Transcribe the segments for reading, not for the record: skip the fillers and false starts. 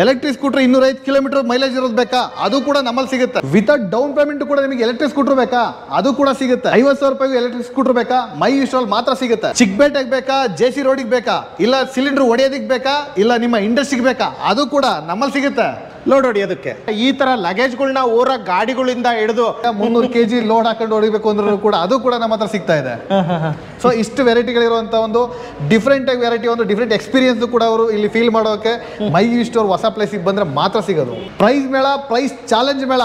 Electric scooter 205 kilometre mileage ಇರೋದು ಬೇಕಾ, ಅದು ಕೂಡ ನಮ್ಮಲ್ಲಿ ಸಿಗುತ್ತೆ. ವಿತೌಟ್ ಡೌನ್ ಪೇಮೆಂಟ್ ಕೂಡ ನಿಮಗೆ ಎಲೆಕ್ಟ್ರಿಕ್ ಸ್ಕೂಟರ್ ಬೇಕಾ, ಅದು ಕೂಡ ಸಿಗುತ್ತೆ. 50,000 ರೂಪಾಯಿ ಎಲೆಕ್ಟ್ರಿಕ್ ಸ್ಕೂಟರ್ ಬೇಕಾ, ಮೈ ಇಸ್ಟಾಲ್ ಮಾತ್ರ ಸಿಗುತ್ತೆ. ಚಿಕ್ಕಪೇಟೆಗೆ ಬೇಕಾ, ಜೆಸಿ ರೋಡಿಗೆ ಬೇಕಾ, ಇಲ್ಲ ಸಿಲಿಂಡರ್ ಹೊಡೆಯೋದಕ್ಕೆ ಬೇಕಾ, ಇಲ್ಲ ನಿಮ್ಮ ಇಂಡಸ್ಟ್ರಿಗೆ ಬೇಕಾ, ಅದು ಕೂಡ ನಮ್ಮಲ್ಲಿ ಸಿಗುತ್ತೆ. ಲೋಡ್ ಹೊಡಿಯೋದಕ್ಕೆ ಈ ತರ ಲಗೇಜ್ಗಳನ್ನ ಓರ ಗಾಡಿಗಳಿಂದ ಹಿಡಿದು 300 kg ಲೋಡ್ ಹಾಕೊಂಡು ಹೊಡಿಬೇಕು ಅಂದ್ರೂ ಕೂಡ ಅದು ಕೂಡ ನಮ್ಮ ಹತ್ರ ಸಿಗ್ತಾ ಇದೆ. ಸೊ ಇಷ್ಟು ವೆರೈಟಿಗಳಿರುವಂತ ಒಂದು ಡಿಫ್ರೆಂಟ್ ವೆರೈಟಿ, ಒಂದು ಡಿಫ್ರೆಂಟ್ ಎಕ್ಸ್ಪೀರಿಯನ್ಸ್ ಕೂಡ ಅವರು ಇಲ್ಲಿ ಫೀಲ್ ಮಾಡೋಕೆ ಮೈ ಸ್ಟೋರ್ ಹೊಸ ಪ್ಲೇಸಿಗೆ ಬಂದ್ರೆ ಮಾತ್ರ ಸಿಗೋದು. ಪ್ರೈಸ್ ಮೇಳ, ಪ್ರೈಸ್ ಚಾಲೆಂಜ್ ಮೇಳ,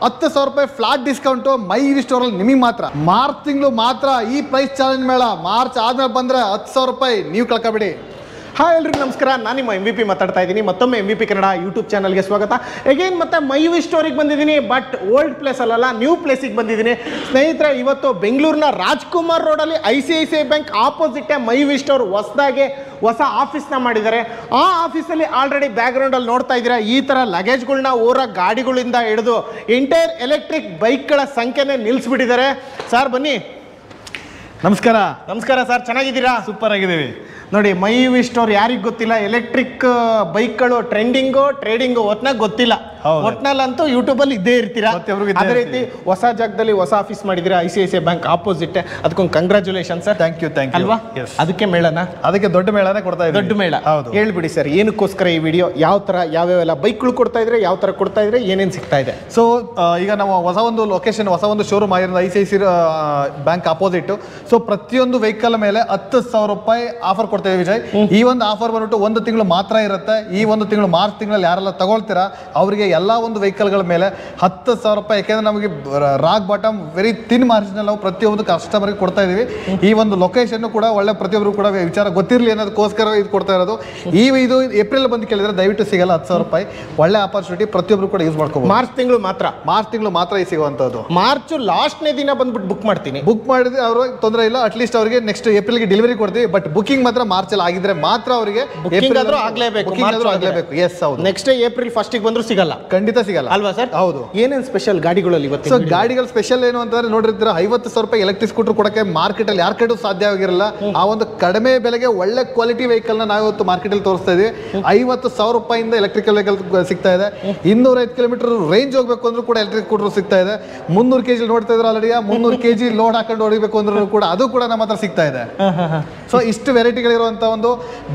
10,000 ರೂಪಾಯಿ ಫ್ಲಾಟ್ ಡಿಸ್ಕೌಂಟ್ ಮೈ ಸ್ಟೋರ್ ಅಲ್ಲಿ ನಿಮಗೆ ಮಾತ್ರ. ಮಾರ್ಚ್ ತಿಂಗಳು ಮಾತ್ರ ಈ ಪ್ರೈಸ್ ಚಾಲೆಂಜ್ ಮೇಳ. ಮಾರ್ಚ್ ಆದ್ಮೇಲೆ ಬಂದ್ರೆ 10,000 ರೂಪಾಯಿ ನೀವು ಕಳ್ಕೊಬೇಡಿ. ಹಾಯ್ ಎಲ್ರಿಗೂ ನಮಸ್ಕಾರ, ನಾನು ನಿಮ್ಮ MVP ಮಾತಾಡ್ತಾ ಇದ್ದೀನಿ. ಮತ್ತೊಮ್ಮೆ MVP ಕನ್ನಡ ಯೂಟ್ಯೂಬ್ ಚಾನಲ್ಗೆ ಸ್ವಾಗತ. ಅಗೇನ್ ಮತ್ತೆ ಮೈ ಸ್ಟೋರಿಗೆ ಬಂದಿದ್ದೀನಿ, ಬಟ್ ಓಲ್ಡ್ ಪ್ಲೇಸ್ ಅಲ್ಲ, ನ್ಯೂ ಪ್ಲೇಸಿಗೆ ಬಂದಿದ್ದೀನಿ. ಸ್ನೇಹಿತರೆ, ಇವತ್ತು ಬೆಂಗಳೂರಿನ ರಾಜ್ಕುಮಾರ್ ರೋಡಲ್ಲಿ ICICI ಬ್ಯಾಂಕ್ ಆಪೋಸಿಟ್ ಮೈ ಸ್ಟೋರ್ ಹೊಸ ಆಫೀಸ್ನ ಮಾಡಿದ್ದಾರೆ. ಆ ಆಫೀಸಲ್ಲಿ ಆಲ್ರೆಡಿ ಬ್ಯಾಕ್ಗ್ರೌಂಡಲ್ಲಿ ನೋಡ್ತಾ ಇದ್ದೀರಾ, ಈ ಥರ ಲಗೇಜ್ಗಳನ್ನ ಓರ ಗಾಡಿಗಳಿಂದ ಹಿಡಿದು ಎಂಟೈರ್ ಎಲೆಕ್ಟ್ರಿಕ್ ಬೈಕ್ಗಳ ಸಂಖ್ಯೆನೇ ನಿಲ್ಲಿಸ್ಬಿಟ್ಟಿದ್ದಾರೆ. ಸರ್ ಬನ್ನಿ. ನಮಸ್ಕಾರ. ನಮಸ್ಕಾರ ಸರ್, ಚೆನ್ನಾಗಿದ್ದೀರಾ? ಸೂಪರ್ ಆಗಿದ್ದೀವಿ. ನೋಡಿ, ಮೈ ಸ್ಟೋರ್ ಯಾರಿಗೆ ಗೊತ್ತಿಲ್ಲ, ಎಲೆಕ್ಟ್ರಿಕ್ ಬೈಕ್ಗಳು ಟ್ರೆಂಡಿಂಗು ಒಟ್ನಾಗ ಗೊತ್ತಿಲ್ಲ. ಒಟ್ನಲ್ಲಂತೂ ಯೂಟ್ಯೂಬಲ್ಲಿ ಇದ್ದೇ ಇರ್ತೀರಾ. ಅದೇ ರೀತಿ ಹೊಸ ಜಾಗದಲ್ಲಿ ಹೊಸ ಆಫೀಸ್ ಮಾಡಿದಿರಾ, ICICI ಬ್ಯಾಂಕ್ ಆಪೋಸಿಟ್. ಅದಕ್ಕೊಂದು ಕಂಗ್ರಾಚುಲೇಷನ್ ಸರ್. ಥ್ಯಾಂಕ್ ಯು ಅಲ್ವಾ? ಅದಕ್ಕೆ ಮೇಳನ, ಅದಕ್ಕೆ ದೊಡ್ಡ ಮೇಳನೇ ಕೊಡ್ತಾ ಇದ್ದೀವಿ. ದೊಡ್ಡ ಮೇಳ. ಹೇಳ್ಬಿಡಿ ಸರ್, ಏನಕ್ಕೋಸ್ಕರ ಈ ವಿಡಿಯೋ, ಯಾವ ಥರ ಯಾವ್ಯಾವೆಲ್ಲ ಬೈಕ್ಗಳು ಕೊಡ್ತಾ ಇದ್ರೆ, ಯಾವ ಥರ ಕೊಡ್ತಾ ಇದ್ರೆ, ಏನೇನು ಸಿಗ್ತಾ ಇದೆ? ಸೊ ಈಗ ನಾವು ಹೊಸ ಒಂದು ಲೊಕೇಶನ್, ಹೊಸ ಒಂದು ಶೋರೂಮ್ ಆಗಿರೋದು ICICI ಬ್ಯಾಂಕ್ ಆಪೋಸಿಟ್. ಸೊ ಪ್ರತಿಯೊಂದು ವೆಹಿಕಲ್ ಮೇಲೆ 10,000 ರೂಪಾಯಿ ಆಫರ್ ಕೊಡ್ತೇವೆ ವಿಜಯ್. ಈ ಒಂದು ಆಫರ್ ಬಂದ್ಬಿಟ್ಟು 1 ತಿಂಗಳು ಮಾತ್ರ ಇರುತ್ತೆ. ಈ 1 ತಿಂಗಳು ಮಾರ್ಚ್ ತಿಂಗಳಲ್ಲಿ ಯಾರೆಲ್ಲ ತಗೊಳ್ತೀರಾ ಅವರಿಗೆ ಎಲ್ಲ ಒಂದು ವೆಹಿಕಲ್ಗಳ ಮೇಲೆ 10,000 ರೂಪಾಯಿ. ಯಾಕೆಂದ್ರೆ ನಮಗೆ rock bottom very thin margin ನಾವು ಪ್ರತಿಯೊಂದು ಕಸ್ಟಮರ್ಗೆ ಕೊಡ್ತಾ ಇದೀವಿ. ಈ ಒಂದು ಲೊಕೇಶನ್ ಕೂಡ ಒಳ್ಳೆ, ಪ್ರತಿಯೊಬ್ಬರು ಕೂಡ ವಿಚಾರ ಗೊತ್ತಿರಲಿ ಅನ್ನೋದಕ್ಕೋಸ್ಕರ ಇದು ಕೊಡ್ತಾ ಇರೋದು. ಇದು ಏಪ್ರಿಲ್ ಬಂದು ಕೇಳಿದ್ರೆ ದಯವಿಟ್ಟು ಸಿಗಲ್ಲ 10,000 ರೂಪಾಯಿ. ಒಳ್ಳೆ ಆಪರ್ಚುನಿಟಿ, ಪ್ರತಿಯೊಬ್ಬರು ಕೂಡ ಯೂಸ್ ಮಾಡ್ಕೋಬಹುದು. ಮಾರ್ಚ್ ತಿಂಗಳು ಮಾತ್ರ ಈ ಸಿಗುವಂತದ್ದು. ಮಾರ್ಚ್ ಲಾಸ್ಟ್ನೇ ದಿನ ಬಂದ್ಬಿಟ್ಟು ಬುಕ್ ಮಾಡ್ತೀನಿ. ಬುಕ್ ಮಾಡಿದ್ರೆ ಅವ್ರಿಗೆ ತೊಂದರೆ ಇಲ್ಲ, ಅಟ್ಲೀಸ್ಟ್ ಅವರಿಗೆ ನೆಕ್ಸ್ಟ್ ಏಪ್ರಿಲ್ಗೆ ಡೆಲಿವರಿ ಕೊಡ್ತೀವಿ. ಬಟ್ ಬುಕಿಂಗ್ ಮಾತ್ರ ಮಾರ್ಚ್ ಅಲ್ಲಿ ಆಗಿದ್ರೆ ಮಾತ್ರ ಅವರಿಗೆ ಆಗ್ಲೇಬೇಕು. ಎಸ್ ಹೌದು. ನೆಕ್ಸ್ಟ್ ಏಪ್ರಿಲ್ 1ಗೆ ಬಂದ್ರು ಸಿಗಲ್ಲ, ಖಂಡಿತ ಸಿಗಲ್ಲ ಅಲ್ವಾ ಸರ್? ಹೌದು. ಏನೇನು ಸ್ಪೆಷಲ್ ಗಾಡಿಗಳಲ್ಲಿ ಇವತ್ತು? ಸೊ ಗಾಡಿಗಳ ಸ್ಪೆಷಲ್ ಏನು ಅಂತಂದ್ರೆ ನೋಡಿರ್ತೀರ, 50,000 ರೂಪಾಯಿ ಎಲೆಕ್ಟ್ರಿಕ್ ಸ್ಕೂಟರ್ ಕೊಡಕ್ಕೆ ಮಾರ್ಕೆಟ್ ಅಲ್ಲಿ ಯಾರ ಕಡೆ ಸಾಧ್ಯವಾಗಿರಲ್ಲ. ಆ ಒಂದು ಕಡಿಮೆ ಬೆಲೆಗೆ ಒಳ್ಳೆ ಕ್ವಾಲಿಟಿ ವೆಹಿಕಲ್ ನ ನಾವು ಇವತ್ತು ಮಾರ್ಕೆಟ್ ಅಲ್ಲಿ ತೋರಿಸ್ತಾ ಇದೀವಿ. 50,000 ರೂಪಾಯಿಂದ ಎಲೆಕ್ಟ್ರಿಕಲ್ ವೆಹಿಕಲ್ ಸಿಗ್ತಾ ಇದೆ. 205 ಕಿಲೋಮೀಟರ್ ರೇಂಜ್ ಹೋಗ್ಬೇಕು ಅಂದ್ರೂ ಕೂಡ ಎಲೆಕ್ಟ್ರಿಕ್ ಸ್ಕೂಟರ್ ಸಿಗ್ತಾ ಇದೆ. 300 kg ನೋಡ್ತಾ ಇದ್ರೆ ಆಲ್ರೆಡಿ 300 kg ಲೋಡ್ ಹಾಕೊಂಡು ಹೊಡಿಬೇಕು ಅಂದ್ರೂ ಕೂಡ ಅದು ಕೂಡ ನಮ್ಮ ಹತ್ರ ಸಿಗ್ತಾ ಇದೆ. ಸೊ ಇಷ್ಟು ವೆರೈಟಿಗಳಿರುವಂತ ಒಂದು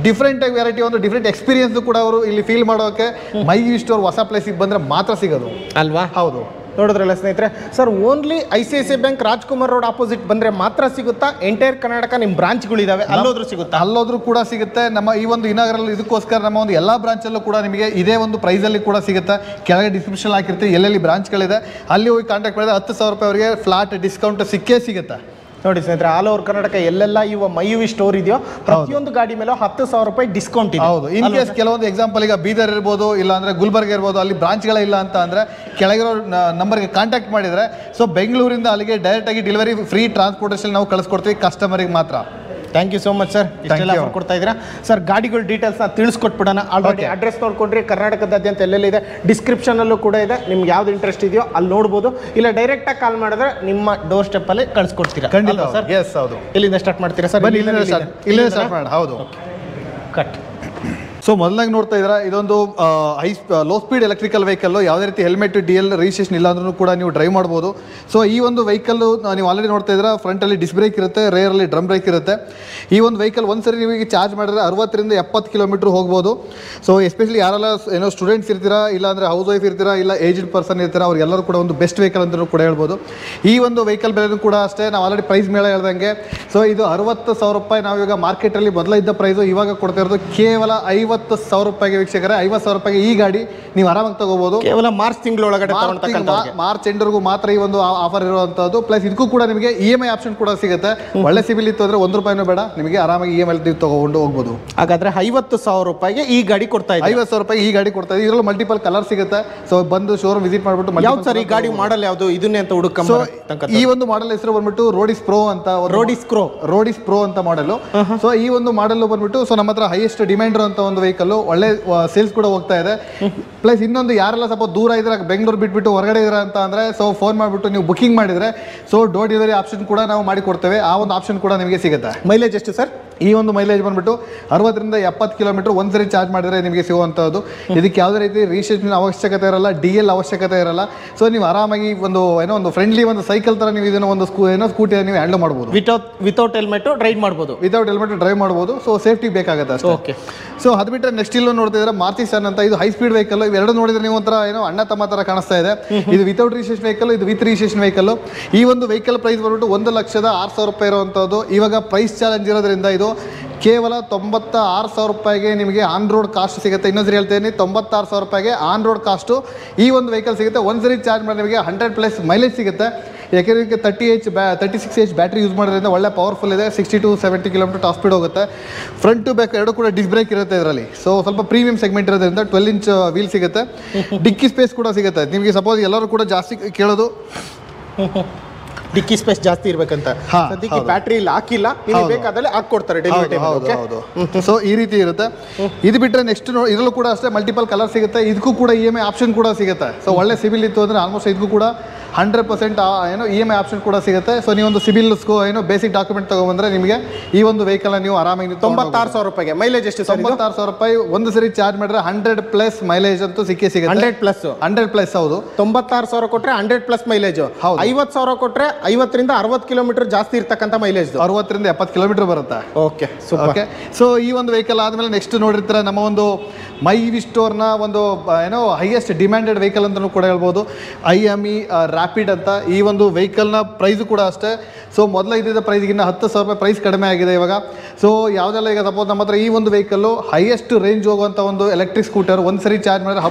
ಡಿಫ್ರೆಂಟ್ ವೆರೈಟಿ, ಒಂದು ಡಿಫ್ರೆಂಟ್ ಎಕ್ಸ್ಪೀರಿಯನ್ಸ್ ಕೂಡ ಅವರು ಇಲ್ಲಿ ಫೀಲ್ ಮಾಡೋಕೆ ಮೈ ಸ್ಟೋರ್ ಹೊಸ ಪ್ಲೇಸಿಗೆ ಬಂದ್ರೆ ಮಾತ್ರ ಸಿಗೋದು, ಅಲ್ವಾ? ಹೌದು. ನೋಡಿದ್ರಲ್ಲ ಸ್ನೇಹಿತರೆ, sir only ICICI bank Rajkumar road opposite ಬಂದ್ರೆ ಮಾತ್ರ ಸಿಗುತ್ತಾ? ಎಂಟೈರ್ ಕರ್ನಾಟಕ ನಿಮ್ಮ ಬ್ರಾಂಚ್ಗಳಿದಾವೆ, ಅಲ್ಲೋದ್ರೂ ಸಿಗುತ್ತಾ? ಅಲ್ಲೋದ್ರೂ ಕೂಡ ಸಿಗುತ್ತೆ. ನಮ್ಮ ಈ ಒಂದು ಇನಾಗರಲ್ ಇದಕ್ಕೋಸ್ಕರ ನಮ್ಮ ಒಂದು ಎಲ್ಲ ಬ್ರಾಂಚಲ್ಲೂ ಕೂಡ ನಿಮಗೆ ಇದೇ ಒಂದು ಪ್ರೈಸಲ್ಲಿ ಕೂಡ ಸಿಗುತ್ತೆ. ಕೆಳಗೆ ಡಿಸ್ಕ್ರಿಪ್ಷನ್ ಹಾಕಿರ್ತೀವಿ ಎಲ್ಲೆಲ್ಲಿ ಬ್ರಾಂಚ್ಗಳಿದೆ, ಅಲ್ಲಿ ಹೋಗಿ ಕಾಂಟ್ಯಾಕ್ಟ್ ಮಾಡಿದ್ರೆ 10,000 ರೂಪಾಯಿ ಅವರಿಗೆ ಫ್ಲಾಟ್ ಡಿಸ್ಕೌಂಟ್ ಸಿಕ್ಕೇ ಸಿಗುತ್ತೆ. ನೋಡಿ ಸ್ನೇಹಿತರೆ, ಆಲ್ ಓವರ್ ಕರ್ನಾಟಕ ಎಲ್ಲೆಲ್ಲ ಇವ ಮೈ ಸ್ಟೋರ್ ಇದೆಯೋ ಪ್ರತಿಯೊಂದು ಗಾಡಿ ಮೇಲೆ 10,000 ರೂಪಾಯಿ ಡಿಸ್ಕೌಂಟ್ ಇದೆ. ಹೌದು. ಇನ್ ಕೇಸ್ ಕೆಲವೊಂದು ಎಕ್ಸಾಂಪಲ್ ಈಗ ಬೀದರ್ ಇರ್ಬೋದು, ಇಲ್ಲ ಅಂದ್ರೆ ಗುಲ್ಬರ್ಗ ಇರ್ಬೋದು, ಅಲ್ಲಿ ಬ್ರಾಂಚ್ಗಳೇ ಇಲ್ಲ ಅಂತ ಅಂದ್ರೆ ಕೆಳಗಿರೋ ನಂಬರ್ಗೆ ಕಾಂಟ್ಯಾಕ್ಟ್ ಮಾಡಿದ್ರೆ ಸೊ ಬೆಂಗಳೂರಿಂದ ಅಲ್ಲಿಗೆ ಡೈರೆಕ್ಟ್ ಆಗಿ ಡೆಲಿವರಿ ಫ್ರೀ ಟ್ರಾನ್ಸ್ಪೋರ್ಟೇಷನ್ ನಾವು ಕಳಿಸ್ಕೊಡ್ತೀವಿ ಕಸ್ಟಮರಿಗೆ ಮಾತ್ರ. Thank you so much sir, ಇಷ್ಟೆಲ್ಲ ಆಫರ್ ಕೊಡ್ತಾ ಇದ್ದೀರಾ. ಸರ್ ಗಾಡಿಗಳ ಡೀಟೇಲ್ಸ್ನ ತಿಳಿಸ್ಕೊಟ್ಬಿಡೋಣ. ಆಲ್ರೆಡಿ ಅಡ್ರೆಸ್ ನೋಡ್ಕೊಂಡ್ರಿ, ಕರ್ನಾಟಕದಾದ್ಯಂತ ಎಲ್ಲೆಲ್ಲಿದೆ ಡಿಸ್ಕ್ರಿಪ್ಷನಲ್ಲೂ ಕೂಡ ಇದೆ. ನಿಮ್ಗೆ ಯಾವ್ದು ಇಂಟ್ರೆಸ್ಟ್ ಇದೆಯೋ ಅಲ್ಲಿ ನೋಡ್ಬೋದು, ಇಲ್ಲ ಡೈರೆಕ್ಟಾಗಿ ಕಾಲ್ ಮಾಡಿದ್ರೆ ನಿಮ್ಮ ಡೋರ್ ಸ್ಟೆಪ್ಪಲ್ಲಿ ಕಳಿಸ್ಕೊಡ್ತೀರಾ. ಖಂಡಿತ ಸರ್. ಎಸ್ ಹೌದು. ಇಲ್ಲಿಂದ ಸ್ಟಾರ್ಟ್ ಮಾಡ್ತೀರಾ ಸರ್? ಇಲ್ಲಿಂದ ಸ್ಟಾರ್ಟ್ ಮಾಡೋಣ. ಹೌದು. ಕಟ್. ಸೊ ಮೊದಲಾಗಿ ನೋಡ್ತಾ ಇದ್ದೀರಾ, ಇದೊಂದು ಲೋ ಸ್ಪೀಡ್ ಎಲೆಕ್ಟ್ರಿಕಲ್ ವೆಹಿಕಲ್. ಯಾವುದೇ ರೀತಿ ಹೆಲ್ಮೆಟ್ DL ರಿಜಿಸ್ಟ್ರೇಷನ್ ಇಲ್ಲ ಅಂದ್ರೂ ಕೂಡ ನೀವು ಡ್ರೈವ್ ಮಾಡ್ಬೋದು. ಸೊ ಈ ಒಂದು ವೆಹಿಕಲ್ ನೀವು ಆಲ್ರೆಡಿ ನೋಡ್ತಾ ಇದ್ದೀರಾ, ಫ್ರಂಟಲ್ಲಿ ಡಿಸ್ ಬ್ರೇಕ್ ಇರುತ್ತೆ, ರೇರಲ್ಲಿ ಡ್ರಮ್ ಬ್ರೇಕ್ ಇರುತ್ತೆ. ಈ ಒಂದು ವೆಹಿಕಲ್ ಒಂದ್ಸರಿ ನೀವು ಈಗ ಚಾರ್ಜ್ ಮಾಡಿದ್ರೆ 60ರಿಂದ 70 ಕಿಲೋಮೀಟರ್ ಹೋಗ್ಬೋದು. ಸೊ ಎಸ್ಪೆಷಲಿ ಯಾರೆಲ್ಲ ಏನೋ ಸ್ಟೂಡೆಂಟ್ಸ್ ಇರ್ತೀರಾ, ಇಲ್ಲ ಅಂದರೆ ಹೌಸ್ ವೈಫ್ ಇರ್ತೀರಾ, ಇಲ್ಲ ಏಜ್ಡ್ ಪರ್ಸನ್ ಇರ್ತೀರಾ, ಅವ್ರಿಗೆಲ್ಲರೂ ಕೂಡ ಒಂದು ಬೆಸ್ಟ್ ವೆಹಿಕಲ್ ಅಂತಲೂ ಕೂಡ ಹೇಳ್ಬೋದು. ಈ ಒಂದು ವೆಹಿಕಲ್ ಬೆಲೆನೂ ಕೂಡ ಅಷ್ಟೇ, ನಾವು ಆಲ್ರೆಡಿ ಪ್ರೈಸ್ ಮೇಳ ಹೇಳ್ದಂಗೆ. ಸೊ ಇದು 60,000 ರೂಪಾಯಿ. ನಾವೀಗ ಮಾರ್ಕೆಟಲ್ಲಿ ಮೊದಲ ಇದ್ದ ಪ್ರೈಸು ಇವಾಗ ಕೊಡ್ತಾ ಇರೋದು ಕೇವಲ 50,000 ರೂಪಾಯಿಗೆ. ವೀಕ್ಷಕರೇ, 50,000 ರೂಪಾಯಿಗೆ ಈ ಗಾಡಿ ನೀವು ಆರಾಮಾಗಿ ತಗೋಬಹುದು. ಕೇವಲ ಮಾರ್ಚ್ ತಿಂಗಳೊಳಗಡೆ, ಮಾರ್ಚ್ ಎಂಡರ್ಗೂ ಮಾತ್ರ ಈ ಒಂದು ಆಫರ್ ಇರುವಂತದ್ದು. ಪ್ಲಸ್ ಇದಕ್ಕೂ ಕೂಡ ನಿಮಗೆ EMI ಆಪ್ಷನ್ ಕೂಡ ಸಿಗುತ್ತೆ. ಒಳ್ಳೆ ಸಿಬಿಲ್ ಇತ್ತು ಅಂದ್ರೆ 1 ರೂಪಾಯಿನೂ ಬೇಡ, ನಿಮಗೆ ಆರಾಮಾಗಿ EMI ನೀವು ತಗೊಂಡು ಹೋಗ್ಬೋದು. ಹಾಗಾದ್ರೆ 50,000 ರೂಪಾಯಿಗೆ ಈ ಗಾಡಿ ಕೊಡ್ತಾ ಇದೆ. 50,000 ರೂಪಾಯಿ ಈ ಗಾಡಿ ಕೊಡ್ತಾ ಇದೆ. ಇದರಲ್ಲಿ ಮಲ್ಟಿಪಲ್ ಕಲರ್ ಸಿಗುತ್ತೆ. ಸೊ ಬಂದು ಶೋರೂಮ್ ವಿಸಿಟ್ ಮಾಡ್ಬಿಟ್ಟು ಯಾವ್ದು ಸರ್ ಈ ಗಾಡಿ ಮಾಡಲ್ ಯಾವುದು ಇದನ್ನೇ ಅಂತ ಹುಡುಕ. ಈ ಒಂದು ಮಾಡೆಲ್ ಹೆಸರು ಬಂದ್ಬಿಟ್ಟು ರೋಡಿಸ್ ಪ್ರೋ ಅಂತ. ರೋಡಿಸ್ ಪ್ರೋ ಅಂತ ಮಾಡೆಲ್. ಸೊ ಈ ಒಂದು ಮಾಡೆಲ್ ಬಂದ್ಬಿಟ್ಟು ಸೊ ನಮ್ಮ ಹತ್ರ ಹೈಯೆಸ್ಟ್ ಡಿಮ್ಯಾಂಡ್ ಅಂತ ಒಂದು ವೆಹಿಕಲ್, ಒಳ್ಳೆ ಸೇಲ್ಸ್ ಕೂಡ ಹೋಗ್ತಾ ಇದೆ. ಪ್ಲಸ್ ಇನ್ನೊಂದು ಯಾರೆಲ್ಲ ಸ್ವಲ್ಪ ದೂರ ಇದ್ರೆ, ಬೆಂಗಳೂರು ಬಿಟ್ಬಿಟ್ಟು ಹೊರಗಡೆ ಇದ್ರೆ ಅಂತ ಅಂದ್ರೆ ಸೊ ಫೋನ್ ಮಾಡಿಬಿಟ್ಟು ನೀವು ಬುಕಿಂಗ್ ಮಾಡಿದ್ರೆ ಸೊ ಡೋರ್ ಡೆಲಿವರಿ ಆಪ್ಷನ್ ಕೂಡ ನಾವು ಮಾಡಿ ಕೊಡ್ತೇವೆ. ಆ ಒಂದು ಆಪ್ಷನ್ ಕೂಡ ನಿಮಗೆ ಸಿಗುತ್ತೆ. ಮೈಲೇಜ್ ಎಷ್ಟು ಸರ್? ಈ ಒಂದು ಮೈಲೇಜ್ ಬಂದ್ಬಿಟ್ಟು 60ರಿಂದ 70 ಕಿಲೋಮೀಟರ್ ಒಂದ್ಸರಿ ಚಾರ್ಜ್ ಮಾಡಿದ್ರೆ ನಿಮಗೆ ಸಿಗುವಂಥದ್ದು. ಇದಕ್ಕೆ ಯಾವುದೇ ರೀತಿ ರಿಜಿಸ್ಟ್ರೇಷನ್ ಅವಶ್ಯಕತೆ ಇರಲ್ಲ, DL ಅವಶ್ಯಕತೆ ಇರಲ್ಲ. ಸೊ ನೀವು ಆರಾಮಾಗಿ ಒಂದು ಫ್ರೆಂಡ್ಲಿ ಒಂದು ಸೈಕಲ್ ತರ ನೀವು ಇದನ್ನು ಒಂದು ಸ್ಕೂಟಿ ನೀವು ಹ್ಯಾಂಡಲ್ ಮಾಡ್ಬೋದು. ವಿತೌಟ್ ಹೆಲ್ಮೆಟ್ ಡ್ರೈವ್ ಮಾಡ್ಬೋದು. ವಿತೌಟ್ ಹೆಲ್ಮೆಟ್ ಡ್ರೈವ್ ಮಾಡ್ಬೋದು. ಸೊ ಸೇಫ್ಟಿ ಬೇಕಾಗುತ್ತೆ ಅಷ್ಟೇ. ಓಕೆ. ಸೊ ಅದು ಬಿಟ್ಟರೆ ನೆಕ್ಸ್ಟ್ ಇಲ್ಲೂ ನೋಡ್ತಿದ್ರೆ ಮಾರುತಿ ಸನ್ ಅಂತ, ಇದು ಹೈ ಸ್ಪೀಡ್ ವೆಹಿಕಲ್. ಇವೆರಡು ನೋಡಿದ್ರೆ ನೀವು ಒಂಥರ ಅಣ್ಣ ತಮ್ಮ ತರ ಕಾಣಿಸ್ತಾ ಇದೆ. ಇದು ವಿತೌಟ್ ರಿಜಿಸ್ಟ್ರೇಷನ್ ವೆಹಿಕಲ್, ಇದು ವಿತ್ ರಿಜಿಸ್ಟ್ರೇಷನ್ ವೆಹಿಕಲ್. ಈ ಒಂದು ವೆಹಿಕಲ್ ಪ್ರೈಸ್ ಬಂದ್ಬಿಟ್ಟು 1,06,000 ರೂಪಾಯಿ ಇರುವಂಥದ್ದು. ಇವಾಗ ಪ್ರೈಸ್ ಚಾಲೆಂಜ್ ಇರೋದ್ರಿಂದ ಇದು ಕೇವಲ 96,000 ರೂಪಾಯಿಗೆ ನಿಮಗೆ ಆನ್ ರೋಡ್ ಕಾಸ್ಟ್ ಸಿಗುತ್ತೆ. ಇನ್ನೊಂದ್ಸರಿ ಹೇಳ್ತೇನೆ, 96,000 ರೂಪಾಯಿಗೆ ಆನ್ ರೋಡ್ ಕಾಸ್ಟು ಈ ಒಂದು ವೆಹಿಕಲ್ ಸಿಗುತ್ತೆ. ಒಂದ್ಸರಿ ಚಾರ್ಜ್ ಮಾಡಿ ನಿಮಗೆ 100+ ಮೈಲೇಜ್ ಸಿಗುತ್ತೆ. ಯಾಕೆಂದರೆ 36H ಬ್ಯಾಟ್ರಿ ಯೂಸ್ ಮಾಡೋದ್ರಿಂದ ಒಳ್ಳೆ ಪವರ್ಫುಲ್ ಇದೆ. 60 to 70 ಕಿಲೋಮೀಟರ್ ಟಾಪ್ ಸ್ಪೀಡ್ ಹೋಗುತ್ತೆ. ಫ್ರಂಟ್ ಟು ಬ್ಯಾಕ್ ಎರಡು ಕೂಡ ಡಿಸ್ ಬ್ರೇಕ್ ಇರುತ್ತೆ ಇದರಲ್ಲಿ. ಸೊ ಸ್ವಲ್ಪ ಪ್ರೀಮಿಯಂ ಸೆಗ್ಮೆಂಟ್ ಇರೋದ್ರಿಂದ 12 ಇಂಚ್ ವೀಲ್ ಸಿಗುತ್ತೆ. ಡಿಕ್ಕಿ ಸ್ಪೇಸ್ ಕೂಡ ಸಿಗುತ್ತೆ ನಿಮಗೆ. ಸಪೋಸ್ ಎಲ್ಲರೂ ಕೂಡ ಜಾಸ್ತಿ ಕೇಳೋದು ಡಿಕ್ಕಿ ಸ್ಪೇಸ್ ಜಾಸ್ತಿ ಇರ್ಬೇಕಂತ. ಸದ್ಯಕ್ಕೆ ಬ್ಯಾಟ್ರಿ ಇಲ್ಲಿ ಹಾಕಿಲ್ಲ, ಬೇಕಾದಲ್ಲಿ ಹಾಕೊಡ್ತಾರೆ ಡೆಲಿವರಿ ಟೈಮ್. ಸೊ ಈ ರೀತಿ ಇರುತ್ತೆ. ಇದು ಬಿಟ್ಟರೆ ನೆಕ್ಸ್ಟ್ ಇದರಲ್ಲೂ ಕೂಡ ಅಷ್ಟೇ ಮಲ್ಟಿಪಲ್ ಕಲರ್ ಸಿಗುತ್ತೆ. ಇದಕ್ಕೂ ಕೂಡ EMI ಆಪ್ಷನ್ ಕೂಡ ಸಿಗುತ್ತೆ. ಸೊ ಒಳ್ಳೆ ಸಿಬಿಲ್ ಇತ್ತು ಅಂದರೆ ಆಲ್ಮೋಸ್ಟ್ ಇದಕ್ಕೂ ಕೂಡ 100% EMI ಆಪ್ಷನ್ ಕೂಡ ಸಿಗುತ್ತೆ. ಸೊ ನೀವೊಂದು ಸಿಬಿಲ್ ಬೇಸಿಕ್ ಡಾಕ್ಯುಮೆಂಟ್ ತಗೊಂಡ್ಬಂದ್ರೆ ನಿಮಗೆ ಈ ಒಂದು ವೆಹಿಕಲ್ ನೀವು ಆರಾಮಾಗಿ 96,000 ರೂಪಾಯಿಗೆ ಮೈಲೇಜ್ ಎಷ್ಟು? 96,000 ರೂಪಾಯಿ ಒಂದು ಸರಿ ಚಾರ್ಜ್ ಮಾಡಿದ್ರೆ 100+ ಮೈಲೇಜ್ ಅಂತೂ ಸಿಗುತ್ತೆ. 100+. ಹೌದು, 96,000 ಕೊಟ್ರೆ 100+ ಮೈಲೇಜ್. 50,000 ಕೊಟ್ರೆ 50ರಿಂದ 60 ಕಿಲೋಮೀಟರ್ ಜಾಸ್ತಿ ಇರ್ತಕ್ಕಂಥ ಮೈಲೇಜ್. 60ರಿಂದ 70 ಕಿಲೋಮೀಟರ್ ಬರುತ್ತೆ. ಓಕೆ. ಸೊ ಈ ಒಂದು ವೆಹಿಕಲ್ ಆದ್ಮೇಲೆ ನೆಕ್ಸ್ಟ್ ನೋಡಿರ್ತಾರೆ ನಮ್ಮ ಒಂದು ಮೈ ವಿ ಸ್ಟೋರ್ನ ಒಂದು ಹೈಯೆಸ್ಟ್ ಡಿಮ್ಯಾಂಡೆಡ್ ವೆಹಿಕಲ್ ಅಂತಲೂ ಕೂಡ ಹೇಳ್ಬೋದು, IME ರ್ಯಾಪಿಡ್ ಅಂತ. ಈ ಒಂದು ವೆಹಿಕಲ್ನ ಪ್ರೈಸು ಕೂಡ ಅಷ್ಟೇ. ಸೊ ಮೊದಲ ಇದ್ದಿದ್ದ ಪ್ರೈಸ್ಗಿನ್ನ 10,000 ರೂಪಾಯಿ ಪ್ರೈಸ್ ಕಡಿಮೆ ಆಗಿದೆ ಇವಾಗ. ಸೊ ಯಾವುದೆಲ್ಲ ಈಗ ಸಪೋಸ್ ನಮ್ಮ ಹತ್ರ ಈ ಒಂದು ವೆಹಿಕಲ್ಲು ಹೈಯೆಸ್ಟ್ ರೇಂಜ್ ಹೋಗುವಂಥ ಒಂದು ಎಲೆಕ್ಟ್ರಿಕ್ ಸ್ಕೂಟರ್. ಒಂದು ಸರಿ ಚಾರ್ಜ್ ಮಾಡಿದ್ರೆ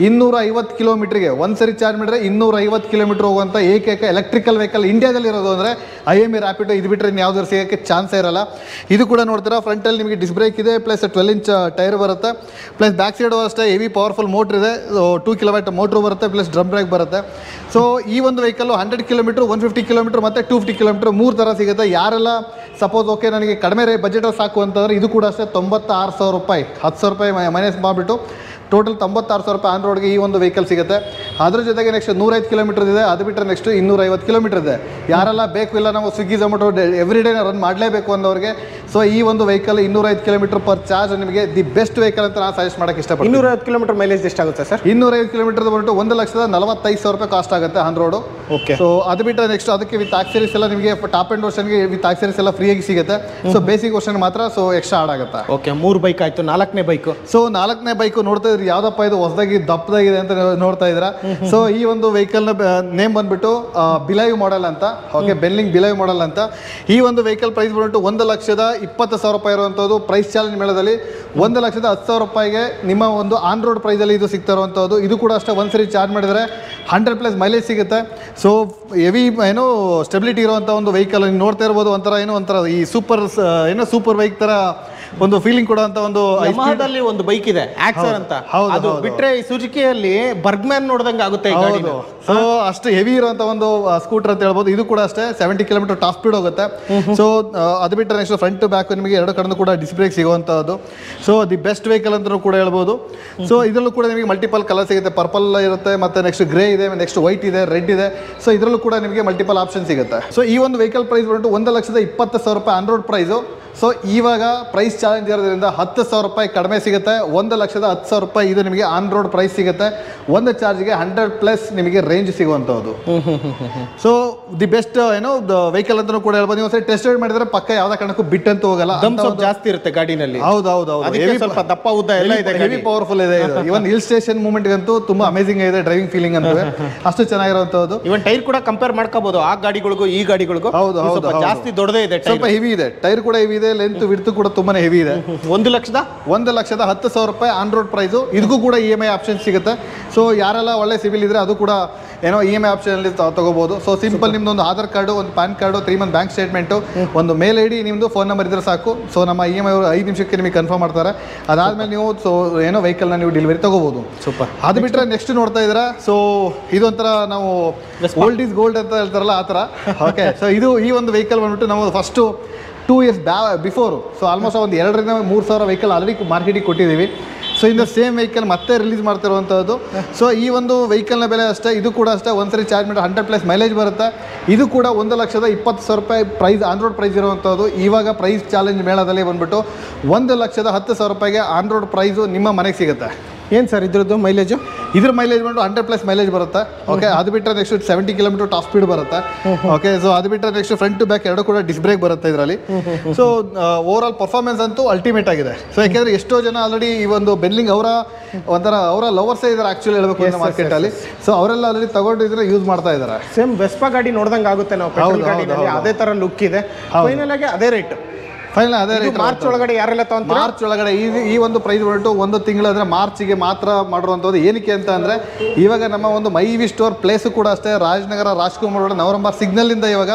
250 ಕಿಲೋಮೀಟ್ರಿಗೆ ಒಂದ್ಸರಿ ಚಾರ್ಜ್ ಮಾಡಿದ್ರೆ 250 ಕಿಲೋಮೀಟರ್ ಹೋಗುವಂಥ ಏಕೈಕ ಎಲೆಕ್ಟ್ರಿಕಲ್ ವೆಹಿಕಲ್ ಇಂಡಿಯಾದಲ್ಲಿ ಇರೋದು ಅಂದರೆ IME ರ್ಯಾಪಿಡ್. ಇದು ಬಿಟ್ಟರೆ ಇನ್ನು ಯಾವ್ದಾದ್ರು ಸಿಗೋಕ್ಕೆ ಚಾನ್ಸೇ ಇರಲ್ಲ. ಇದು ಕೂಡ ನೋಡ್ತೀರಾ ಫ್ರಂಟಲ್ಲಿ ನಿಮಗೆ ಡಿಸ್ ಬ್ರೇಕ್ ಇದೆ, ಪ್ಲಸ್ 12 ಇಂಚ್ ಟೈರ್ ಬರುತ್ತೆ. ಪ್ಲಸ್ ಬ್ಯಾಕ್ ಸೈಡು ಅಷ್ಟೇ ಹೆವಿ ಪವರ್ಫುಲ್ ಮೋಟ್ರ್ ಇದೆ. 2 kW ಮೋಟ್ರು ಬರುತ್ತೆ, ಪ್ಲಸ್ ಡ್ರಮ್ ಬ್ರೇಕ್ ಬರುತ್ತೆ. ಸೊ ಈ ಒಂದು ವೆಹಿಕಲ್ಲು 100 ಕಿಲೋಮೀಟ್ರ್, 150 ಕಿಲೋಮೀಟ್ರ್ ಮತ್ತು 250 ಕಿಲೋಮೀಟ್ರ್ 3 ಥರ ಸಿಗುತ್ತೆ. ಯಾರೆಲ್ಲ ಸಪೋಸ್ ಓಕೆ ನನಗೆ ಕಡಿಮೆ ಬಜೆಟಲ್ಲಿ ಸಾಕು ಅಂತಂದರೆ ಇದು ಕೂಡ ಅಷ್ಟೇ 96,000 ರೂಪಾಯಿ. 10,000 ರೂಪಾಯಿ ಮೈನಸ್ ಮಾಡಿಬಿಟ್ಟು ಟೋಟಲ್ 96,000 ರೂಪಾಯಿ ಆನ್ ರೋಡ್ಗೆ ಈ ಒಂದು ವೆಹಿಕಲ್ ಸಿಗುತ್ತೆ. ಅದ್ರ ಜೊತೆಗೆ ನೆಕ್ಸ್ಟ್ 105 ಕಿಲೋಮೀಟರ್ ಇದೆ. ಅದು ಬಿಟ್ಟರೆ ನೆಕ್ಸ್ಟ್ 250 ಕಿಲೋಮೀಟರ್ ಇದೆ. ಯಾರೆಲ್ಲ ಬೇಕು ಇಲ್ಲ ನಾವು Swiggy Zomato every day run ಮಾಡಲೇಬೇಕು ಅಂದವ್ರಿಗೆ ಸೊ ಈ ಒಂದು ವೆಹಿಕಲ್ 205 ಕಿಲೋಮೀಟರ್ ಪರ್ ಚಾರ್ಜ್ ನಿಮಗೆ ದಿ ಬೆಸ್ಟ್ ವೆಹಿಕಲ್ ಅಂತ ನಾನು ಸಜೆಸ್ಟ್ ಮಾಡೋಕ್ಕೆ ಇಷ್ಟಪಡ್ತೀನಿ. 250 ಕಿಲೋಮೀಟರ್ ಮೈಲೇಜ್ ಎಷ್ಟಾಗುತ್ತೆ ಸರ್? 205 ಕಿಲೋಮೀಟರ್ ಬಂದು 1,45,000 ರೂಪಾಯಿ ಕಾಸ್ಟ್ ಆಗುತ್ತೆ ಆನ್ ರೋಡು. ಓಕೆ. ಸೊ ಅದು ಬಿಟ್ಟರೆ ನೆಕ್ಸ್ಟ್ ಅದಕ್ಕೆ ವಿತ್ ಆಕ್ಸರೀಸ್ ಎಲ್ಲ ನಿಮಗೆ ಟಾಪ್ ಆ್ಯಂಡ್ ವರ್ಷನ್ಗೆ ವಿತ್ ಆಕ್ಸರೀಸ್ ಎಲ್ಲ ಫ್ರೀಯಾಗಿ ಸಿಗುತ್ತೆ. ಸೊ ಬೇಸಿಕ್ ವರ್ಷನ್ ಮಾತ್ರ ಸೊ ಎಕ್ಸ್ಟ್ರಾ ಆಡ್ ಆಗುತ್ತೆ. ಓಕೆ. 3 ಬೈಕ್ ಆಯಿತು, 4ನೇ ಬೈಕು. ಸೊ 4ನೇ ಬೈಕು ನೋಡ್ತಾ ಇದ್ರಿ ಯಾವುದಪ್ಪ ಇದು ಹೊಸದಾಗಿ ದಪ್ಪದಾಗಿದೆ ಅಂತ ನೋಡ್ತಾ ಇದ್ದೀರಾ. ಸೊ ಈ ಒಂದು ವೆಹಿಕಲ್ನ ನೇಮ್ ಬಂದ್ಬಿಟ್ಟು ಬಿಲೈವ್ ಮಾಡೆಲ್ ಅಂತ. ಓಕೆ, ಬೆನ್ಲಿಂಗ್ ಬಿಲೈವ್ ಮಾಡೆಲ್ ಅಂತ. ಈ ಒಂದು ವೆಹಿಕಲ್ ಪ್ರೈಸ್ ಬಂದ್ಬಿಟ್ಟು 1,20,000 ರೂಪಾಯಿ ಇರುವಂಥದ್ದು. ಪ್ರೈಸ್ ಚಾಲೆಂಜ್ ಮೇಳದಲ್ಲಿ 1,10,000 ರೂಪಾಯಿಗೆ ನಿಮ್ಮ ಒಂದು ಆನ್ ರೋಡ್ ಪ್ರೈಸಲ್ಲಿ ಇದು ಸಿಗ್ತಾ ಇರುವಂಥದ್ದು. ಇದು ಕೂಡ ಅಷ್ಟೇ ಒಂದ್ಸರಿ ಚಾರ್ಜ್ ಮಾಡಿದರೆ 100+ ಮೈಲೇಜ್ ಸಿಗುತ್ತೆ. ಸೊ ಹೆವಿ ಸ್ಟೆಬಿಲಿಟಿ ಇರುವಂಥ ಒಂದು ವೆಹಿಕಲ್ ನೋಡ್ತಾ ಇರ್ಬೋದು. ಒಂಥರ ಈ ಸೂಪರ್ ಬೈಕ್ ಥರ ಒಂದು ಫೀಲಿಂಗ್ ಕೊಡುವಂತ ಒಂದು ಯಮಹಾದಲ್ಲಿ ಒಂದು ಬೈಕ್ ಇದೆ ಆಕ್ಸರ್ ಅಂತ. ಅದು ಬಿಟ್ರೆ ಈ ಸುಜುಕಿಯಲ್ಲಿ ಬರ್ಗ್ಮ್ಯಾನ್ ನೋಡ್ದಂಗೆ ಆಗುತ್ತೆ ಈ ಗಾಡಿ. ಸೊ ಅಷ್ಟು ಹೆವಿ ಇರುವಂತ ಒಂದು ಸ್ಕೂಟರ್ ಅಂತ ಹೇಳ್ಬೋದು. ಇದು ಕೂಡ ಅಷ್ಟೇ 70 ಕಿಲೋಮೀಟರ್ ಟಾಪ್ ಸ್ಪೀಡ್ ಹೋಗುತ್ತೆ. ಸೊ ಅದು ಬಿಟ್ಟರೆ ನೆಕ್ಸ್ಟ್ ಫ್ರಂಟ್ ಟು ಬ್ಯಾಕ್ ನಿಮಗೆ ಎರಡು ಕಡೆನೂ ಕೂಡ ಡಿಸ್ ಬ್ರೇಕ್ ಸಿಗುವಂತದ್ದು. ಸೊ ದಿ ಬೆಸ್ಟ್ ವೆಹಿಕಲ್ ಅಂತ ಕೂಡ ಹೇಳ್ಬೋದು. ಸೊ ಇದರಲ್ಲೂ ಕೂಡ ನಿಮಗೆ ಮಲ್ಟಿಪಲ್ ಕಲರ್ ಸಿಗುತ್ತೆ. ಪರ್ಪಲ್ ಇರುತ್ತೆ, ಮತ್ತೆ ನೆಕ್ಸ್ಟ್ ಗ್ರೇ ಇದೆ, ನೆಕ್ಸ್ಟ್ ವೈಟ್ ಇದೆ, ರೆಡ್ ಇದೆ. ಸೊ ಇದರಲ್ಲೂ ಕೂಡ ನಿಮಗೆ ಮಲ್ಟಿಪಲ್ ಆಪ್ಷನ್ ಸಿಗುತ್ತೆ. ಸೊ ಈ ಒಂದು ವೆಹಿಕಲ್ ಪ್ರೈಸ್ ಬಂದ್ಬಿಟ್ಟು 1,20,000 ರೂಪಾಯಿ ಆನ್ ರೋಡ್ ಪ್ರೈಸು. ಸೊ ಇವಾಗ ಪ್ರೈಸ್ ಚಾಲೆಂಜ್ ಇರೋದ್ರಿಂದ 10,000 ರೂಪಾಯಿ ಕಡಿಮೆ ಸಿಗುತ್ತೆ. 1,10,000 ರೂಪಾಯಿ ಇದು ನಿಮಗೆ ಆನ್ ರೋಡ್ ಪ್ರೈಸ್ ಸಿಗುತ್ತೆ. ಒಂದು ಚಾರ್ಜ್ಗೆ 100+ ನಿಮಗೆ ರೇಂಜ್ ಸಿಗುವಂಥದ್ದು. ಸೊ ದಿ ಬೆಸ್ಟ್ ವೆಹಿಕಲ್ ಅಂತಲೂ ಕೂಡ ಹೇಳ್ಬೋದು. ನೀವು ಸರಿ ಟೆಸ್ಟ್ ರೈಡ್ ಮಾಡಿದ್ರೆ ಪಕ್ಕ ಯಾವ್ದೇ ಕಾರಣಕ್ಕೂ ಬಿಟ್ಟಂತೂ ಹೋಗಲ್ಲ. ಜಾಸ್ತಿ ಇರುತ್ತೆ ಗಾಡಿನಲ್ಲಿ. ಹೌದು, ಸ್ವಲ್ಪ ದಪ್ಪ ಉದ್ದ ಎಲ್ಲ ಇದೆ, ಹೆವಿ ಪವರ್ಫುಲ್ ಇದೆ. ಇವನ್ ಹಿಲ್ ಸ್ಟೇಷನ್ ಮೂವ್ಮೆಂಟ್ಗಂತೂ ತುಂಬಾ ಅಮೇಸಿಂಗ್ ಇದೆ. ಡ್ರೈವಿಂಗ್ ಫೀಲಿಂಗ್ ಅಂತ ಅಷ್ಟು ಚೆನ್ನಾಗಿರುವಂತದ್ದು. ಇವನ್ ಟೈರ್ ಕೂಡ ಕಂಪೇರ್ ಮಾಡ್ಕೋಬಹುದು ಆ ಗಾಡಿಗಳಿಗೂ ಈ ಗಾಡಿಗಳಿಗೂ. ಹೌದು, ಜಾಸ್ತಿ ದೊಡ್ಡದೇ ಇದೆ, ಸ್ವಲ್ಪ ಹೆವಿ ಇದೆ. ಟೈರ್ ಕೂಡ ಹೆವಿ ಇದೆ, ಲೆಂತ್ ವಿಡ್ತ್ ಕೂಡ ತುಂಬಾನೇ ಹೆವಿ ಇದೆ. 1,10,000 ರೂಪಾಯಿ ಆನ್ ರೋಡ್ ಪ್ರೈಸು. ಇದಕ್ಕೂ ಕೂಡ EMI ಆಪ್ಷನ್ ಸಿಗುತ್ತೆ. ಸೊ ಯಾರೆಲ್ಲ ಒಳ್ಳೆ ಸಿಬಿಲ್ ಇದ್ರೆ ಅದು ಕೂಡ EMI ಆಪ್ಷನ್ ಅಲ್ಲಿ ತಗೋಬಹುದು. ಸೊ ಸಿಂಪಲ್ ನಿಮ್ದು ಒಂದು ಆಧಾರ್ ಕಾರ್ಡು, ಒಂದು PAN card, 3 month bank statement, ಒಂದು ಮೇಲ್ ID, ನಿಮ್ದು ಫೋನ್ ನಂಬರ್ ಇದ್ರೆ ಸಾಕು. ಸೊ ನಮ್ಮ EMI ಅವರು 5 ನಿಮಿಷಕ್ಕೆ ನಿಮಗೆ ಕನ್ಫರ್ಮ್ ಮಾಡ್ತಾರೆ. ಅದಾದ್ಮೇಲೆ ನೀವು ಸೊ ವೆಹಿಕಲ್ನ ನೀವು ಡೆಲಿವರಿ ತಗೋಬಹುದು. ಸೂಪರ್. ಅದು ಬಿಟ್ಟರೆ ನೆಕ್ಸ್ಟ್ ನೋಡ್ತಾ ಇದ್ದೀರಾ. ಸೊ ಇದೊಂಥರ ನಾವು ಓಲ್ಡ್ ಈಸ್ ಗೋಲ್ಡ್ ಅಂತ ಹೇಳ್ತಾರಲ್ಲ ಆ ಥರ. ಓಕೆ. ಸೊ ಈ ಒಂದು ವೆಹಿಕಲ್ ಬಂದ್ಬಿಟ್ಟು ನಾವು first 2 years before so almost ಒಂದು 2,000-3,000 ವೆಹಿಕಲ್ ಆಲ್ರೆಡಿ ಮಾರ್ಕೆಟಿಗೆ ಕೊಟ್ಟಿದ್ದೀವಿ. ಸೊ ಇಂದ ಸೇಮ್ ವೆಹಿಕಲ್ ಮತ್ತೆ ರಿಲೀಸ್ ಮಾಡ್ತಿರುವಂಥದ್ದು. ಸೊ ಈ ಒಂದು ವೆಹಿಕಲ್ನ ಬೆಲೆ ಅಷ್ಟೇ, ಇದು ಕೂಡ ಅಷ್ಟೇ, ಒಂದ್ಸರಿ ಚಾರ್ಜ್ ಮಾಡಿ 100+ ಮೈಲೇಜ್ ಬರುತ್ತೆ. ಇದು ಕೂಡ 1,20,000 ಪ್ರೈಸ್ ಆನ್ ರೋಡ್ ಪ್ರೈಸ್ ಇರುವಂಥದ್ದು. ಇವಾಗ ಪ್ರೈಸ್ ಚಾಲೆಂಜ್ ಮೇಳದಲ್ಲಿ ಬಂದ್ಬಿಟ್ಟು 1,10,000 ಆನ್ ರೋಡ್ ಪ್ರೈಸು ನಿಮ್ಮ ಮನೆಗೆ ಸಿಗುತ್ತೆ. ಏನು ಸರ್ ಇದ್ರದ್ದು ಮೈಲೇಜು? ಇದ್ರ ಮೈಲೇಜ್ ಬಂದು 100+ ಮೈಲೇಜ್ ಬರುತ್ತೆ. ಓಕೆ, ಅದು ಬಿಟ್ಟರೆ ನೆಕ್ಸ್ಟ್ 70 km ಟಾಪ್ ಸ್ಪೀಡ್ ಬರುತ್ತೆ. ಓಕೆ, ಸೊ ಅದು ಬಿಟ್ಟರೆ ನೆಕ್ಸ್ಟ್ ಫ್ರಂಟ್ ಟು ಬ್ಯಾಕ್ ಎರಡು ಕೂಡ ಡಿಸ್ ಬ್ರೇಕ್ ಬರುತ್ತೆ ಇದರಲ್ಲಿ. ಸೊ ಓವರ್ ಆಲ್ ಪರ್ಫಾರ್ಮೆನ್ಸ್ ಅಂತೂ ಅಲ್ಟಿಮೇಟ್ ಆಗಿದೆ. ಸೊ ಯಾಕೆಂದರೆ ಎಷ್ಟೋ ಜನ ಆಲ್ರೆಡಿ ಈ ಒಂದು ಬೆನ್ಲಿಂಗ್ ಅವರ ಲವರ್ಸೇ ಇದ್ದಾರೆ ಆ್ಯಕ್ಚುಲಿ ಹೇಳ್ಬೇಕು ಅಂದರೆ ಮಾರ್ಕೆಟಲ್ಲಿ. ಸೊ ಅವರೆಲ್ಲ ಆಲ್ರೆಡಿ ತಗೊಂಡಿದ್ರೆ ಯೂಸ್ ಮಾಡ್ತಾ ಇದ್ದಾರೆ. ಸೇಮ್ ವೆಸ್ಪಾ ಗಾಡಿ ನೋಡ್ದಂಗೆ ಆಗುತ್ತೆ ನಾವು ಪೆಟ್ರೋಲ್ ಗಾಡಿನಲ್ಲಿ, ಅದೇ ಥರ ಲುಕ್ ಇದೆ. ಫೈನಲ್ ಆಗಿ ಅದೇ ರೇಟ್. ಫೈನಲ್ ಅದೇ ರೇಟ್. ಮಾರ್ಚ್ ಒಳಗಡೆ ಯಾರೆಲ್ಲ ತಗೊಂತಾರೆ? ಮಾರ್ಚ್ ಒಳಗಡೆ ಈ ಒಂದು ಪ್ರೈಸ್ ಹೊರಟು 1 ತಿಂಗಳು ಅಂದರೆ ಮಾರ್ಚಿಗೆ ಮಾತ್ರ ಮಾಡಿರುವಂಥದ್ದು. ಏನಕ್ಕೆ ಅಂತ ಅಂದರೆ ಇವಾಗ ನಮ್ಮ ಒಂದು ಮೈವಿ ಸ್ಟೋರ್ ಪ್ಲೇಸು ಕೂಡ ಅಷ್ಟೇ ರಾಜನಗರ ರಾಜ್ಕುಮಾರ್ ರೋಡ್ ನವರಂಬ ಸಿಗ್ನಲಿಂದ ಇವಾಗ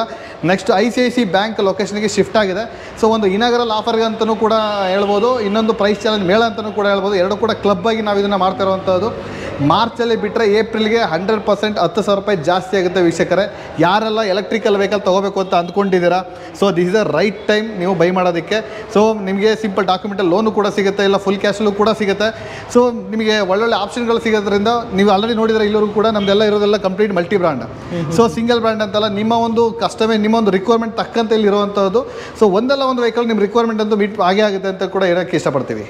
ನೆಕ್ಸ್ಟ್ ICICI ಬ್ಯಾಂಕ್ ಲೊಕೇಶನ್ಗೆ ಶಿಫ್ಟ್ ಆಗಿದೆ. ಸೊ ಒಂದು ಇನಾಗರಲ್ ಆಫರ್ಗೆ ಅಂತಲೂ ಕೂಡ ಹೇಳ್ಬೋದು, ಇನ್ನೊಂದು ಪ್ರೈಸ್ ಚಾಲೆಂಜ್ ಮೇಳ ಅಂತಲೂ ಕೂಡ ಹೇಳ್ಬೋದು. ಎರಡು ಕೂಡ ಕ್ಲಬ್ ಆಗಿ ನಾವು ಇದನ್ನು ಮಾಡ್ತಾ ಇರುವಂಥದ್ದು. ಮಾರ್ಚಲ್ಲಿ ಬಿಟ್ಟರೆ ಏಪ್ರಿಲ್ಗೆ 100% 10,000 ರೂಪಾಯಿ ಜಾಸ್ತಿ ಆಗುತ್ತೆ ವೀಕ್ಷಕರೇ. ಯಾರೆಲ್ಲ ಎಲೆಕ್ಟ್ರಿಕಲ್ ವೆಹಿಕಲ್ ತೊಗೋಬೇಕು ಅಂತ ಅಂದ್ಕೊಂಡಿದ್ದೀರಾ, so this is the right time ನೀವು ಬೈ ಮಾಡೋದಕ್ಕೆ. ಸೊ ನಿಮಗೆ ಸಿಂಪಲ್ ಡಾಕ್ಯುಮೆಂಟಲ್ಲಿ ಲೋನು ಕೂಡ ಸಿಗುತ್ತೆ, ಇಲ್ಲ ಫುಲ್ ಕ್ಯಾಶಲ್ಲೂ ಕೂಡ ಸಿಗುತ್ತೆ. ಸೊ ನಿಮಗೆ ಒಳ್ಳೊಳ್ಳೆ ಆಪ್ಷನ್ಗಳು ಸಿಗೋದ್ರಿಂದ ನೀವು ಆಲ್ರೆಡಿ ನೋಡಿದರೆ ಇಲ್ಲರೂ ಕೂಡ ನಮ್ದೆಲ್ಲ ಇರೋದೆಲ್ಲ complete multi brand. So single brand ಅಂತಲ್ಲ, ನಿಮ್ಮ ಒಂದು ಕಸ್ಟಮರ್ ನಿಮ್ಮ ಒಂದು ರಿಕ್ವೈರ್ಮೆಂಟ್ ತಕ್ಕಂತೆ ಇಲ್ಲಿ ಇರುವಂಥದ್ದು. ಸೊ ಒಂದಲ್ಲ ಒಂದು ವೆಹಿಕಲ್ ನಿಮ್ಮ ರಿಕ್ವೈರ್ಮೆಂಟ್ ಅಂತೂ ಮೀಟ್ ಆಗೇ ಆಗುತ್ತೆ ಅಂತ ಕೂಡ ಹೇಳೋಕ್ಕೆ ಇಷ್ಟಪಡ್ತೀವಿ.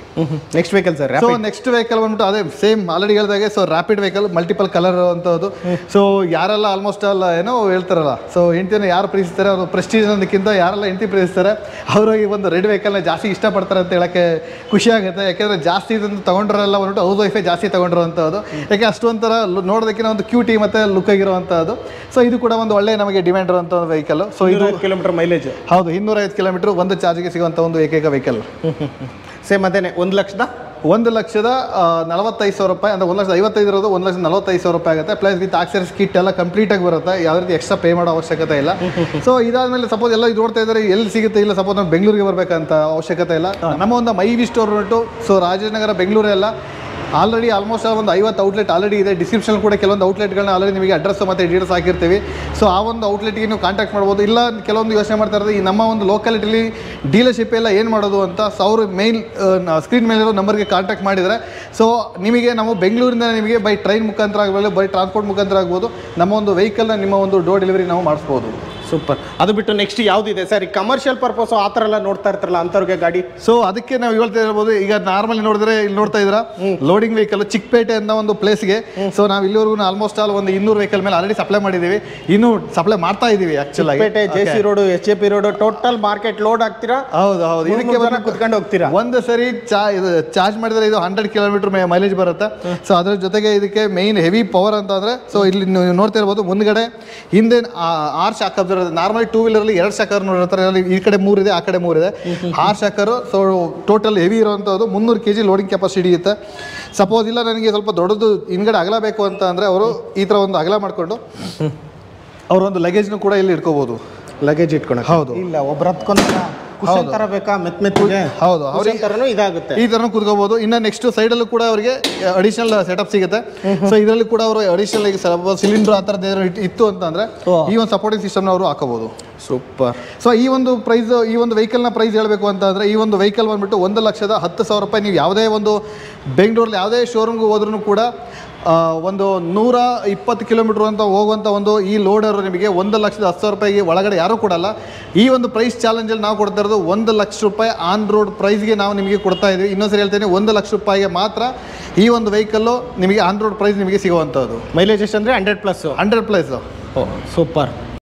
Next vehicle sir? So next vehicle ಬಂದ್ಬಿಟ್ಟು ಅದೇ ಸೇಮ್ ಆಲ್ರೆಡಿ ಹೇಳಿದಾಗೆ, so rapid vehicle, multiple colour ಇರುವಂಥದ್ದು. ಸೊ ಯಾರೆಲ್ಲ ಆಲ್ಮೋಸ್ಟ್ ಅಲ್ಲ ಏನೋ ಹೇಳ್ತಾರಲ್ಲ, ಸೊ ಹೆಂಡ್ತಿನ ಯಾರು ಪ್ರೀತಿಸ್ತಾರೆ ಅವರು ಪ್ರೆಸ್ಟೀಜ್ ಅನ್ನೋದಕ್ಕಿಂತ ಯಾರೆಲ್ಲ ಹೆಂಡ್ತಿ ಪ್ರೀತಿಸ್ತಾರೆ ಅವರು ಈ ಒಂದು ರೆಡ್ ವೆಹಿಕಲ್ನ ಜಾಸ್ತಿ ಇಷ್ಟಪಡ್ತಾರೆ ಅಂತ ಹೇಳೋಕ್ಕೆ ಖುಷಿ ಆಗುತ್ತೆ. ಯಾಕೆಂದರೆ ಜಾಸ್ತಿ ಇದನ್ನು ತೊಗೊಂಡ್ರೆಲ್ಲ ಬಂದ್ಬಿಟ್ಟು ಹೌಸ್ ವೈಫೇ ಜಾಸ್ತಿ ತೊಗೊಂಡಿರುವಂಥದ್ದು. ಯಾಕೆ ಅಷ್ಟೊಂಥರ ನೋಡೋದಕ್ಕಿಂತ ಒಂದು ಕ್ಯೂಟಿ ಮತ್ತು ಲುಕ್ ಆಗಿರುವಂಥದ್ದು. ಸೊ ಇದು ಕೂಡ ಒಂದು ಒಳ್ಳೆ ನಮಗೆ ಡಿಮ್ಯಾಂಡ್ ಇರುವಂಥ ವೆಹಿಕಲ್. ಸೊ ಇದು 200 km ಮೈಲೇಜ್. ಹೌದು, 250 km ಒಂದು ಚಾರ್ಜ್ಗೆ ಸಿಗುವಂಥ ಒಂದು ಏಕೈಕ ವೆಹಿಕಲ್. ಸೇಮ್ ಅದೇನೆ 1,45,000 ರೂಪಾಯಿ ಅಂದರೆ 1,55,000 ಇರೋದು 1,45,000 ರೂಪಾಯಿ ಆಗುತ್ತೆ. ಪ್ಲಸ್ ವಿತ್ ಆಕ್ಸೆಸರೀಸ್ ಕಿಟ್ ಎಲ್ಲ ಕಂಪ್ಲೀಟಾಗಿ ಬರುತ್ತೆ, ಯಾವುದೇ ರೀತಿ ಎಕ್ಸ್ಟ್ರಾ ಪೇ ಮಾಡೋ ಅವಶ್ಯಕತೆ ಇಲ್ಲ. ಸೊ ಇದಾದಮೇಲೆ ಸಪೋಸ್ ಎಲ್ಲ ಇದು ನೋಡ್ತಾ ಇದ್ದಾರೆ ಎಲ್ಲಿ ಸಿಗುತ್ತೆ, ಇಲ್ಲ ಸಪೋಸ್ ನಾವು ಬೆಂಗಳೂರಿಗೆ ಬರಬೇಕಂತ ಅವಶ್ಯಕತೆ ಇಲ್ಲ. ನಮ್ಮ ಒಂದು ಮೈವಿ ಸ್ಟೋರ್ ಉಂಟು. ಸೊ ರಾಜನಗರ ಬೆಂಗಳೂರೆಲ್ಲ ಆಲ್ರೆಡಿ ಆಲ್ಮೋಸ್ಟ್ ಒಂದು 50 ಔಟ್ಲೆಟ್ ಆಲ್ರೆಡಿ ಇದೆ. ಡಿಸ್ಕ್ರಿಪ್ಷನ್ ಕೂಡ ಕೆಲವೊಂದು ಔಟ್ಲೆಟ್ಗಳನ್ನ ಆಲ್ರೆಡಿ ನಿಮಗೆ ಅಡ್ರೆಸ್ ಮತ್ತು ಡೀಟೇಲ್ಸ್ ಹಾಕಿರ್ತೀವಿ. ಸೊ ಆ ಒಂದು ಔಟ್ಲೆಟ್ಗೆ ನೀವು ಕಾಂಟ್ಯಾಕ್ಟ್ ಮಾಡ್ಬೋದು. ಇಲ್ಲ ಕೆಲವೊಂದು ಯೋಚನೆ ಮಾಡ್ತಾ ಇರೋದು ಈ ನಮ್ಮ ಒಂದು ಲೋಕಾಲಿಟಿಲಿ ಡೀಲರ್ಶಿಪ್ ಎಲ್ಲ ಏನು ಮಾಡೋದು ಅಂತ. ಸೊ ಅವರು ಮೇಲ್ ಸ್ಕ್ರೀನ್ ಮೇಲಿರೋ ನಂಬರ್ಗೆ ಕಾಂಟ್ಯಾಕ್ಟ್ ಮಾಡಿದರೆ ಸೊ ನಿಮಗೆ ನಾವು ಬೆಂಗಳೂರಿಂದ ನಿಮಗೆ ಬೈ ಟ್ರೈನ್ ಮುಖಾಂತರ ಆಗ್ಬೋದು, ಬೈ ಟ್ರಾನ್ಸ್ಪೋರ್ಟ್ ಮುಖಾಂತರ ಆಗ್ಬೋದು, ನಮ್ಮ ಒಂದು ವೆಹಿಕಲ್ನ ನಿಮ್ಮ ಒಂದು ಡೋರ್ ಡೆಲಿವರಿ ನಾವು ಮಾಡಿಸ್ಬೋದು. ಸೂಪರ್. ಅದು ಬಿಟ್ಟು ನೆಕ್ಸ್ಟ್ ಯಾವುದಿದೆ ಸರ್? ಈ ಕಮರ್ಷಿಯಲ್ ಪರ್ಪಸ್ ಆ ಥರ ಎಲ್ಲ ನೋಡ್ತಾ ಇರ್ತಾರಲ್ಲ ಅಂಥವ್ರಿಗೆ ಗಾಡಿ. ಸೊ ಅದಕ್ಕೆ ನಾವು ಹೇಳ್ತಾ ಇರ್ಬೋದು, ಈಗ ನಾರ್ಮಲಿ ನೋಡಿದ್ರೆ ಇಲ್ಲಿ ನೋಡ್ತಾ ಇದ್ದೀರಾ ಲೋಡಿಂಗ್ ವೆಹಿಕಲ್ ಚಿಕ್ಕಪೇಟೆ ಅಂತ ಒಂದು ಪ್ಲೇಸ್ಗೆ. ಸೊ ನಾವು ಇಲ್ಲಿವರೆಗೂ ಆಲ್ಮೋಸ್ಟ್ ಆಲ್ ಒಂದು 200 ವೆಹಿಕಲ್ ಮೇಲೆ ಆಲ್ರೆಡಿ ಸಪ್ಲೈ ಮಾಡಿದ್ದೀವಿ, ಇನ್ನೂ ಸಪ್ಲೈ ಮಾಡ್ತಾ ಇದ್ದೀವಿ. ಆಕ್ಚುಲಿ ಪೇಟೆ, JC road, HAP road total market load ಆಗ್ತೀರಾ? ಹೌದು ಹೌದು. ಇದಕ್ಕೆ ಕುತ್ಕೊಂಡು ಹೋಗ್ತೀರಾ. ಒಂದು ಸರಿ ಚಾರ್ಜ್ ಮಾಡಿದ್ರೆ ಇದು 100 km ಮೈಲೇಜ್ ಬರುತ್ತೆ. ಸೊ ಅದ್ರ ಜೊತೆಗೆ ಇದಕ್ಕೆ ಮೇನ್ ಹೆವಿ ಪವರ್ ಅಂತ ಅಂದರೆ, ಸೊ ಇಲ್ಲಿ ನೀವು ನೋಡ್ತಾ ಇರ್ಬೋದು ಮುಂದ್ಗಡೆ ಹಿಂದೆ 6 ಶಾಕ್ ಅಬ್ಸರ್ವ್. ನಾರ್ಮಲಿ 2 ವೀಲರಲ್ಲಿ 2 ಶಾಕರ್ ನೋಡಿರ್ತಾರೆ, ಈ ಕಡೆ 3 ಇದೆ, ಆ ಕಡೆ 3 ಇದೆ, 6 ಶಾಕರು. ಸೊ ಟೋಟಲ್ ಹೆವಿ ಇರುವಂಥದ್ದು 300 kg ಲೋಡಿಂಗ್ ಕೆಪಾಸಿಟಿ ಇರುತ್ತೆ. ಸಪೋಸ್ ಇಲ್ಲ ನನಗೆ ಸ್ವಲ್ಪ ದೊಡ್ಡದು ಹಿಂದ್ಗಡೆ ಅಗಲ ಬೇಕು ಅಂತ ಅಂದರೆ ಅವರು ಈ ಥರ ಒಂದು ಅಗಲ ಮಾಡಿಕೊಂಡು ಅವರೊಂದು ಲಗೇಜ್ನು ಕೂಡ ಇಲ್ಲಿ ಇಟ್ಕೋಬೋದು. ಲಗೇಜ್ ಇಟ್ಕೊಂಡು ಹೌದು, ಇಲ್ಲ ಒಬ್ರು ಹತ್ಕೊಂಡು ಕುಶನ್ ತರ ಬೇಕಾ ಮೆತ್ಮೆತ್ತಿಗೆ. ಹೌದು, ಅವ್ರಿಗೆ ಥರನೂ ಇದಾಗುತ್ತೆ, ಈ ಥರನೂ ಕೂತ್ಕೋಬೋದು. ಇನ್ನು ನೆಕ್ಸ್ಟ್ ಸೈಡಲ್ಲೂ ಕೂಡ ಅವರಿಗೆ ಅಡಿಷನಲ್ ಸೆಟಪ್ ಸಿಗುತ್ತೆ. ಸೊ ಇದರಲ್ಲಿ ಕೂಡ ಅವರು ಅಡಿಷನಲ್ ಸಿಲಿಂಡರ್ ಆ ಥರದ್ದು ಇತ್ತು ಅಂತಂದರೆ ಈ ಒಂದು ಸಪೋರ್ಟಿಂಗ್ ಸಿಸ್ಟಮ್ನ ಅವರು ಹಾಕೋಬೋದು. ಸೂಪರ್. ಸೊ ಈ ಒಂದು ಪ್ರೈಸ್, ಈ ಒಂದು ವೆಹಿಕಲ್ನ ಪ್ರೈಸ್ ಹೇಳಬೇಕು ಅಂತ ಅಂದರೆ ಈ ಒಂದು ವೆಹಿಕಲ್ ಬಂದುಬಿಟ್ಟು 1,10,000 ರೂಪಾಯಿ. ನೀವು ಯಾವುದೇ ಒಂದು ಬೆಂಗಳೂರಲ್ಲಿ ಯಾವುದೇ ಶೋರೂಮ್ಗೆ ಹೋದ್ರೂ ಕೂಡ ಒಂದು 120 km ಅಂತ ಹೋಗುವಂಥ ಒಂದು ಈ ಲೋಡರು ನಿಮಗೆ 1,10,000 ರೂಪಾಯಿಗೆ ಒಳಗಡೆ ಯಾರೂ ಕೊಡಲ್ಲ. ಈ ಒಂದು ಪ್ರೈಸ್ ಚಾಲೆಂಜಲ್ಲಿ ನಾವು ಕೊಡ್ತಾ ಇರೋದು 1,00,000 ರೂಪಾಯಿ ಆನ್ ರೋಡ್ ಪ್ರೈಸ್ಗೆ ನಾವು ನಿಮಗೆ ಕೊಡ್ತಾ ಇದ್ದೀವಿ. ಇನ್ನೊಂದ್ಸರಿ ಹೇಳ್ತೇನೆ, 1,00,000 ರೂಪಾಯಿಗೆ ಮಾತ್ರ ಈ ಒಂದು ವೆಹಿಕಲ್ಲು ನಿಮಗೆ ಆನ್ ರೋಡ್ ಪ್ರೈಸ್ ನಿಮಗೆ ಸಿಗುವಂಥದ್ದು. ಮೈಲೇಜ್ ಎಷ್ಟು ಅಂದರೆ 100+. 100+. ಓ ಸೂಪರ್.